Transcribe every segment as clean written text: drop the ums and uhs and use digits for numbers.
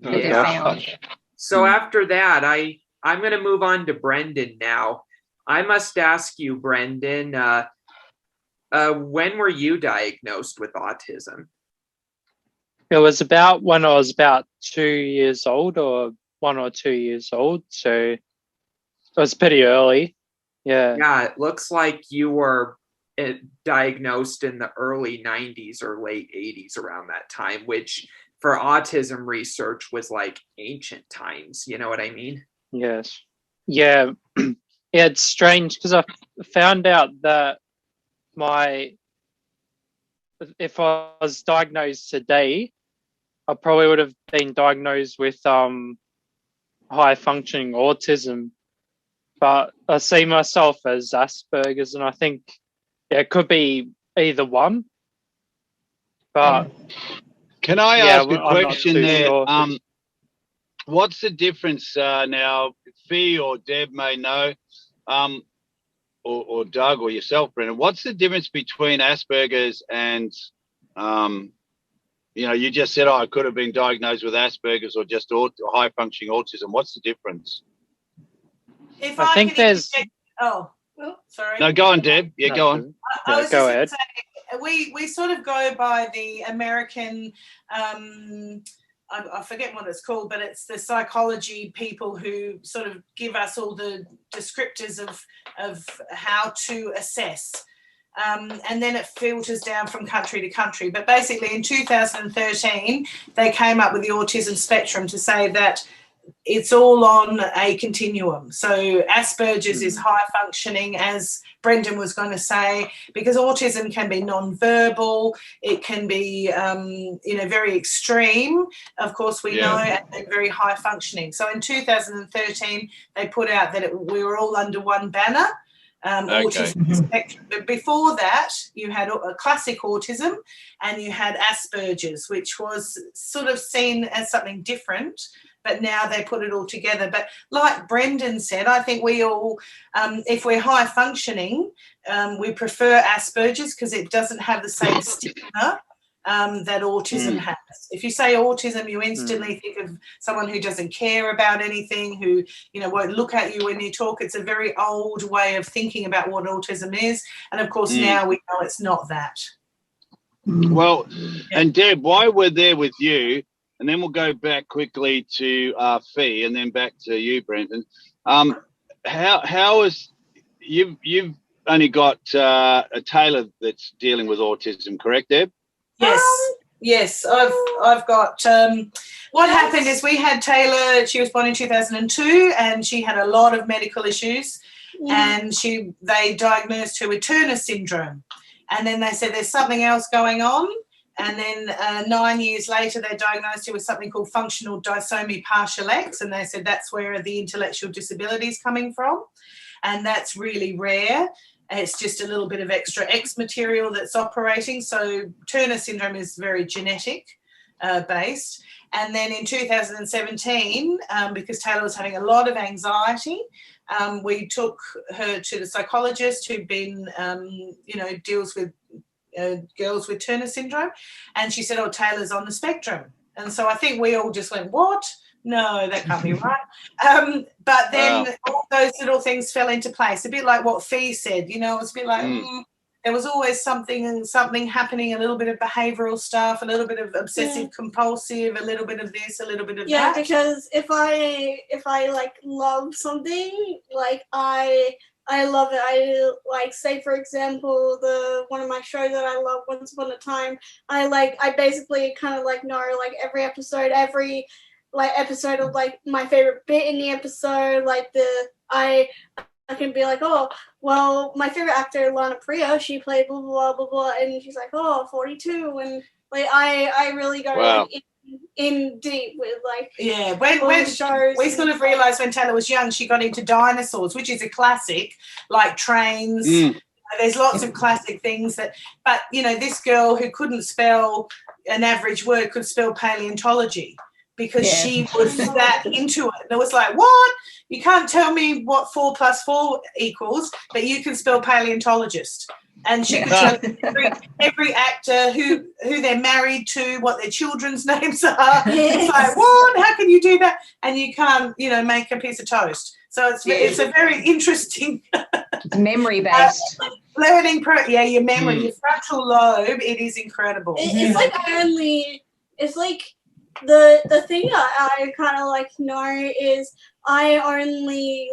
Yeah. So after that, I'm going to move on to Brendan now. I must ask you, Brendan, when were you diagnosed with autism? It was about when I was about 2 years old, or 1 or 2 years old. So it was pretty early. Yeah. Yeah, it looks like you were diagnosed in the early 90s or late 80s around that time, which for autism research was like ancient times. You know what I mean? Yes. Yeah. Yeah, it's strange because I found out that if I was diagnosed today, I probably would have been diagnosed with high functioning autism. But I see myself as Asperger's, and I think it could be either one. But can I ask a question there? Sure. What's the difference now? Fee or Deb may know, or Doug or yourself, Brendan. What's the difference between Asperger's and, you just said, I could have been diagnosed with Asperger's or just high functioning autism. What's the difference? If I think there's. Sorry. No, go on, Deb. Yeah, go on. I was go just ahead. Say, we sort of go by the American. I forget what it's called, but it's the psychology people who sort of give us all the descriptors of how to assess. And then it filters down from country to country. But basically in 2013, they came up with the autism spectrum to say that it's all on a continuum. So Asperger's is high functioning, as Brendan was going to say, because autism can be non-verbal, it can be, very extreme, of course we know, and very high functioning. So in 2013, they put out that we were all under one banner, autism spectrum. But before that, you had a classic autism and you had Asperger's, which was sort of seen as something different. But now they put it all together. But like Brendan said, I think we all, if we're high functioning, we prefer Asperger's because it doesn't have the same stigma that autism has. If you say autism, you instantly think of someone who doesn't care about anything, who, won't look at you when you talk. It's a very old way of thinking about what autism is. And, of course, now we know it's not that. Well, and Deb, while we're there with you, and then we'll go back quickly to Fee, and then back to you, Brendan. How is you've only got a Taylah that's dealing with autism, correct, Deb? Yes. I've got. What happened is we had Taylah. She was born in 2002, and she had a lot of medical issues, and they diagnosed her with Turner syndrome, and then they said there's something else going on. And then 9 years later, they diagnosed her with something called functional disomy partial X, and they said that's where the intellectual disability is coming from, and that's really rare. It's just a little bit of extra X material that's operating. So Turner syndrome is very genetic based. And then in 2017, because Taylah was having a lot of anxiety, we took her to the psychologist who'd been, deals with girls with Turner syndrome, and she said, Taylor's on the spectrum. And so I think we all just went, what? No, that can't be right. But then all those little things fell into place, a bit like what Fee said, it was a bit like there was always something happening, a little bit of behavioural stuff, a little bit of obsessive compulsive, a little bit of this, a little bit of that. Yeah, because if I like love something, like I love it. I like, say for example, one of my shows that I love, Once Upon a Time. I basically kind of like know like every episode of like my favorite bit in the episode. Like I can be like, oh well, my favorite actor Lana Priya, she played blah blah blah blah, and she's like, 42, and like I really go like, in deep with like when shows. We sort of realised when Taylah was young, she got into dinosaurs, which is a classic, like trains. There's lots of classic things but this girl who couldn't spell an average word could spell paleontology because she was that into it. And it was like, what? You can't tell me what 4 + 4 equals, but you can spell paleontologist. And she could tell every actor who they're married to, what their children's names are. It's like, what? How can you do that? And you can't, make a piece of toast. So it's a very interesting it's memory based learning your memory, your frontal lobe. It is incredible. It's like it's like the thing I kind of like know is I only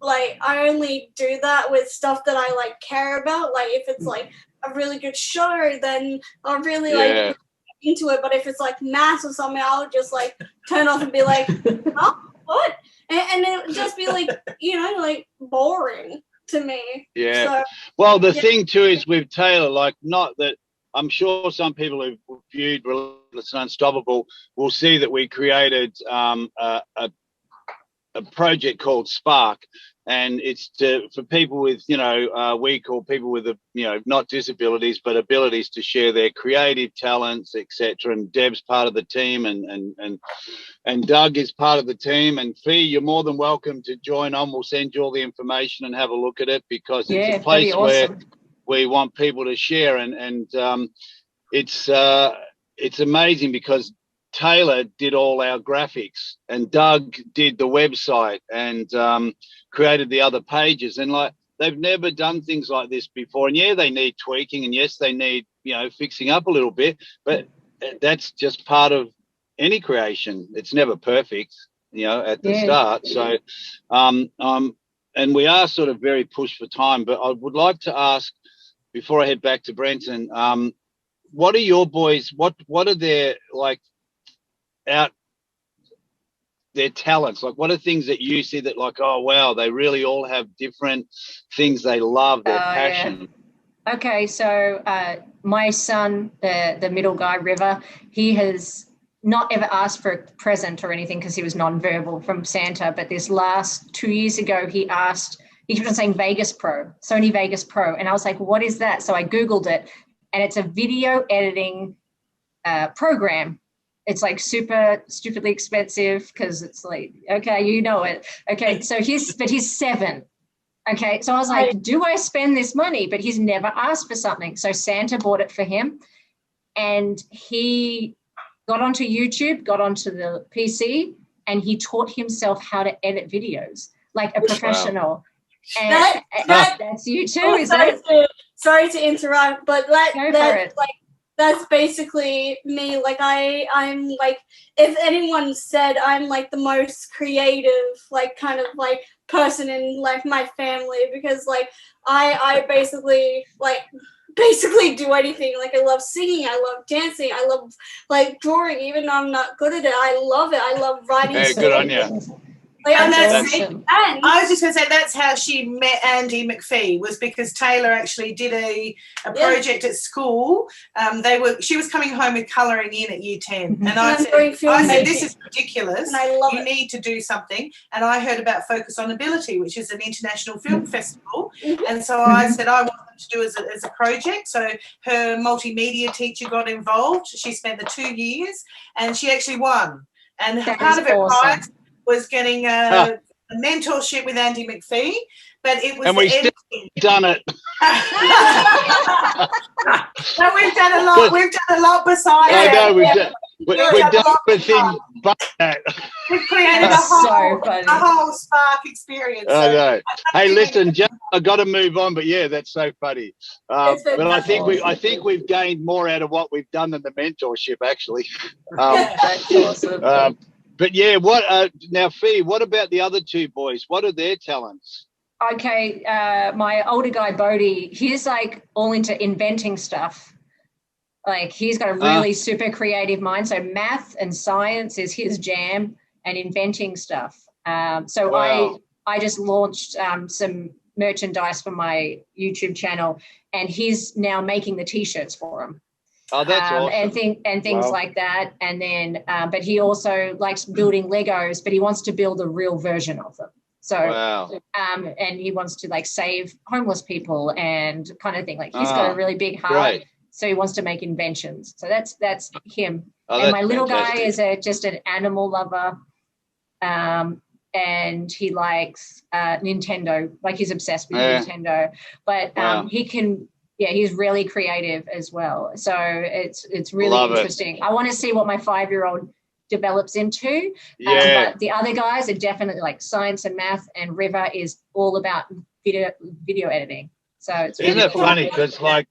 I only do that with stuff that I like care about. Like if it's like a really good show, then I'll really like into it. But if it's like maths or something, I'll just like turn off and be like, huh? What? And it would just be like, like boring to me. Yeah. So, well, the thing too is with Taylah, like, not that I'm sure some people who've viewed Relentless and Unstoppable will see that we created a project called Spark, and it's for people with we call people with not disabilities but abilities to share their creative talents, etc. And Deb's part of the team, and Doug is part of the team, and Fee, you're more than welcome to join on. We'll send you all the information and have a look at it, because it's a place where we want people to share, and it's amazing because Taylah did all our graphics and Doug did the website and created the other pages, and like they've never done things like this before. And they need tweaking, and yes, they need fixing up a little bit, but that's just part of any creation. It's never perfect, at the start. So and we are sort of very pushed for time, but I would like to ask, before I head back to Brenton, what are your boys, what are their their talents? Like, what are things that you see that like, oh wow, they really all have different things they love, their passion? Okay, so my son, the middle guy, River, he has not ever asked for a present or anything because he was non-verbal from Santa, but this last 2 years ago he kept on saying Vegas Pro, Sony Vegas Pro, and I was like, what is that? So I Googled it, and it's a video editing program. It's like super stupidly expensive because it's like, okay, you know it. Okay, so he's 7. Okay, so I was like, do I spend this money? But he's never asked for something. So Santa bought it for him, and he got onto YouTube, got onto the PC, and he taught himself how to edit videos like a professional. Wow. And that's you too, isn't it? Sorry to interrupt, but that's basically me. Like I'm like, if anyone said I'm like the most creative, like kind of like person in like my family, because like I basically do anything. Like I love singing, I love dancing, I love like drawing, even though I'm not good at it. I love it. I love writing. Hey, good on you. Like, and I was just going to say that's how she met Andy McPhee, was because Taylah actually did a project at school. She was coming home with colouring in at year 10, and I said this is ridiculous. And I love you need to do something. And I heard about Focus on Ability, which is an international film festival, and so I said I want them to do as a project. So her multimedia teacher got involved. She spent the 2 years, and she actually won. And part of her prize was getting a mentorship with Andy McPhee, but it was. And we've still done it. No, we've done a lot. We've done a lot besides. I know we've done everything but that. We've created a whole Spark experience. I know. Hey, listen, I got to move on, but that's so funny. But I think we've gained more out of what we've done than the mentorship, actually. That's awesome. But now, Fee, what about the other 2 boys? What are their talents? Okay, my older guy, Bodhi, he's like all into inventing stuff. Like he's got a really super creative mind. So math and science is his jam, and inventing stuff. So wow. I just launched some merchandise for my YouTube channel, and he's now making the T-shirts for him. Oh, that's awesome. And things like that. And then, but he also likes building Legos, but he wants to build a real version of them. So, and he wants to like save homeless people and kind of thing. Like he's got a really big heart. Great. so he wants to make inventions. So that's him. Oh, and that's my little fantastic. guy is just an animal lover, and he likes Nintendo. Like, he's obsessed with Nintendo. But Wow. he can, he's really creative as well. So it's really Love it. interesting. I want to see what my 5-year-old develops into. Yeah. But the other guys are definitely like science and math, and River is all about video editing. So it's Isn't really it cool. funny? Because like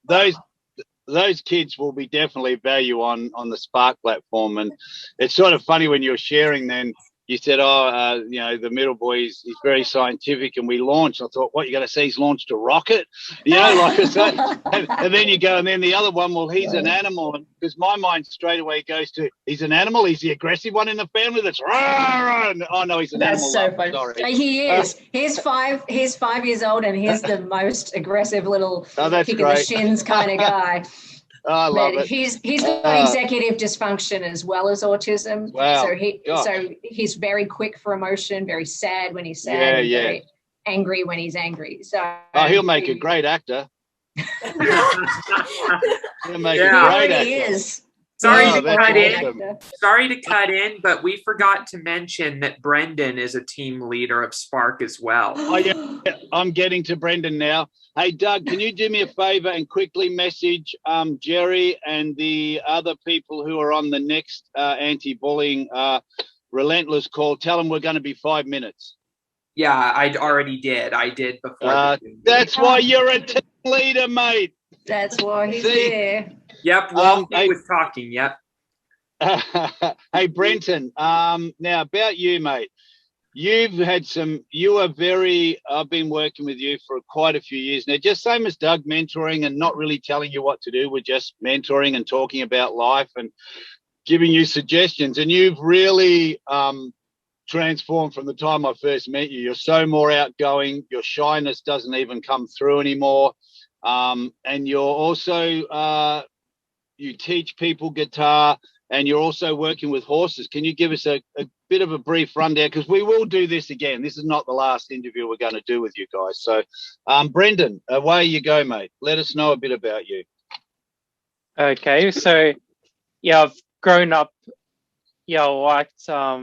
those kids will be definitely value on the Spark platform, and it's sort of funny when you're sharing. Then you said, the middle boy is very scientific, and we launched. I thought, what, you're going to say he's launched a rocket? Like I said, and then you go, and then the other one, well, he's an animal, and because my mind straight away goes to, he's an animal. He's the aggressive one in the family. That's rah. Oh no, he's an animal. That's so funny. Sorry. He is. He's 5 years old, and he's the most aggressive little kick in the shins kind of guy. I love it. He's got executive dysfunction as well as autism. Wow. So he's very quick for emotion, very sad when he's sad, and very angry when he's angry. So he'll make a great actor. He'll make a great actor. He is. Sorry to cut in, but we forgot to mention that Brendan is a team leader of Spark as well. Oh yeah, I'm getting to Brendan now. Hey Doug, can you do me a favor and quickly message Jerry and the other people who are on the next anti-bullying relentless call? Tell them we're going to be 5 minutes. Yeah, I did before. That's why you're a team leader, mate. That's why he's there. Yep, he was talking, yep. Hey, Brenton, now about you, mate. I've been working with you for quite a few years now, just same as Doug, mentoring and not really telling you what to do. We're just mentoring and talking about life and giving you suggestions. And you've really transformed from the time I first met you. You're so more outgoing. Your shyness doesn't even come through anymore. And you're also, you teach people guitar, and you're also working with horses. Can you give us a bit of a brief rundown? Because we will do this again. This is not the last interview we're going to do with you guys. So, Brendan, away you go, mate. Let us know a bit about you. Okay, so, I've grown up, liked, I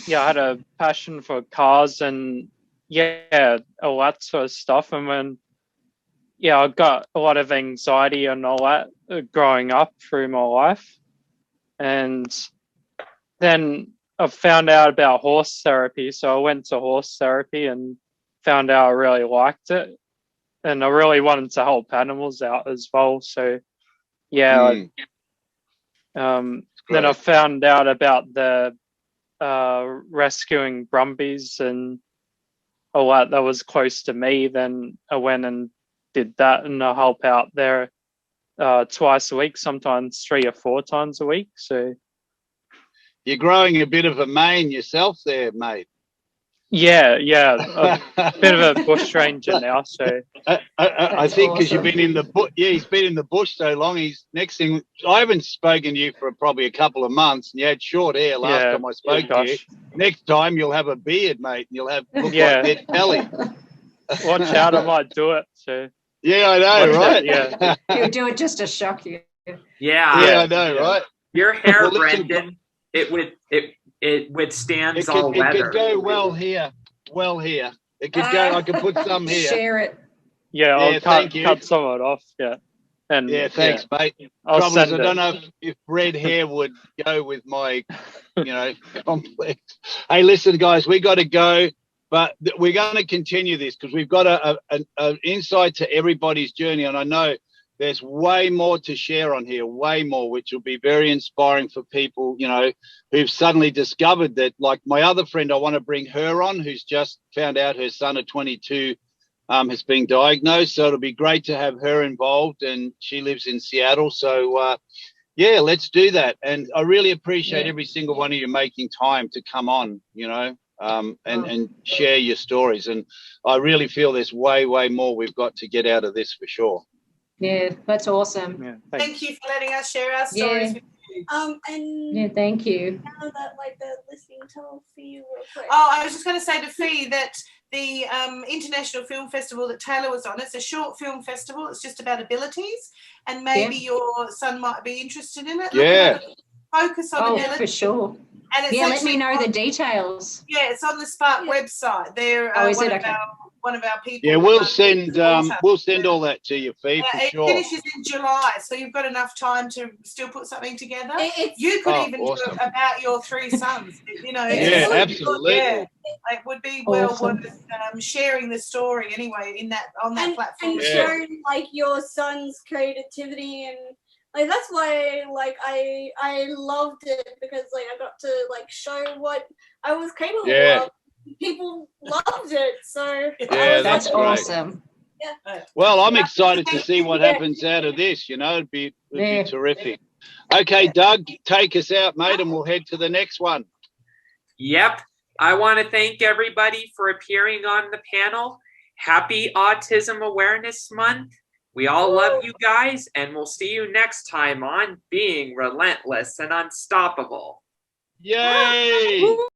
had a passion for cars and, all that sort of stuff. And when, I got a lot of anxiety and all that growing up through my life. And then I found out about horse therapy. So I went to horse therapy and found out I really liked it. And I really wanted to help animals out as well. So, then I found out about the rescuing brumbies and all that was close to me. Then I went and did that, and I help out there twice a week, sometimes 3 or 4 times a week. So you're growing a bit of a mane yourself there, mate. A bit of a bush ranger now. So I think because you've been in the bush. Yeah, he's been in the bush so long. He's next thing. I haven't spoken to you for probably a couple of months, and you had short hair last time I spoke to you. Next time you'll have a beard, mate, and you'll have look like Ned Kelly. Watch out, I might do it. So yeah, I know, right? Yeah, he'll do it just to shock you. Yeah, I know, right? Your hair, Brendan, it withstands all weather. It could go well here. It could go. I could put some here. Share it. Yeah, I'll cut some of it off. Yeah. And thanks, mate. I'll send I don't know if red hair would go with my, complex. Hey, listen, guys, we got to go, but we're going to continue this because we've got an insight to everybody's journey, and I know there's way more to share on here, way more, which will be very inspiring for people, who've suddenly discovered that, like my other friend, I want to bring her on, who's just found out her son at 22 has been diagnosed. So it'll be great to have her involved, and she lives in Seattle. So, let's do that. And I really appreciate every single one of you making time to come on, and share your stories. And I really feel there's way, way more we've got to get out of this for sure. Yeah, that's awesome. Yeah, thank you for letting us share our stories with you. And thank you. now that the listening tool for you real quick. Oh, I was just going to say to Fee that the International Film Festival that Taylah was on. It's a short film festival. It's just about abilities, and maybe your son might be interested in it. Yeah. Focus on abilities. For sure. And it's Let me know the details. Yeah, it's on the Spark website. They're is it? Okay. one of our people. Yeah, we'll send all that to you, Fee, for sure. It finishes in July, so you've got enough time to still put something together. You could even do it about your 3 sons. You know, yeah, absolutely. Yeah, it would be well worth sharing the story anyway on that platform. And sharing like your son's creativity, and like that's why like I loved it, because like I got to like show what I was capable of. People loved it, so that's awesome. Yeah. Well, I'm excited to see what happens out of this. You know, it'd be terrific. Okay, Doug, take us out, mate, and we'll head to the next one. Yep. I want to thank everybody for appearing on the panel. Happy Autism Awareness Month. We all love you guys, and we'll see you next time on Being Relentless and Unstoppable. Yay!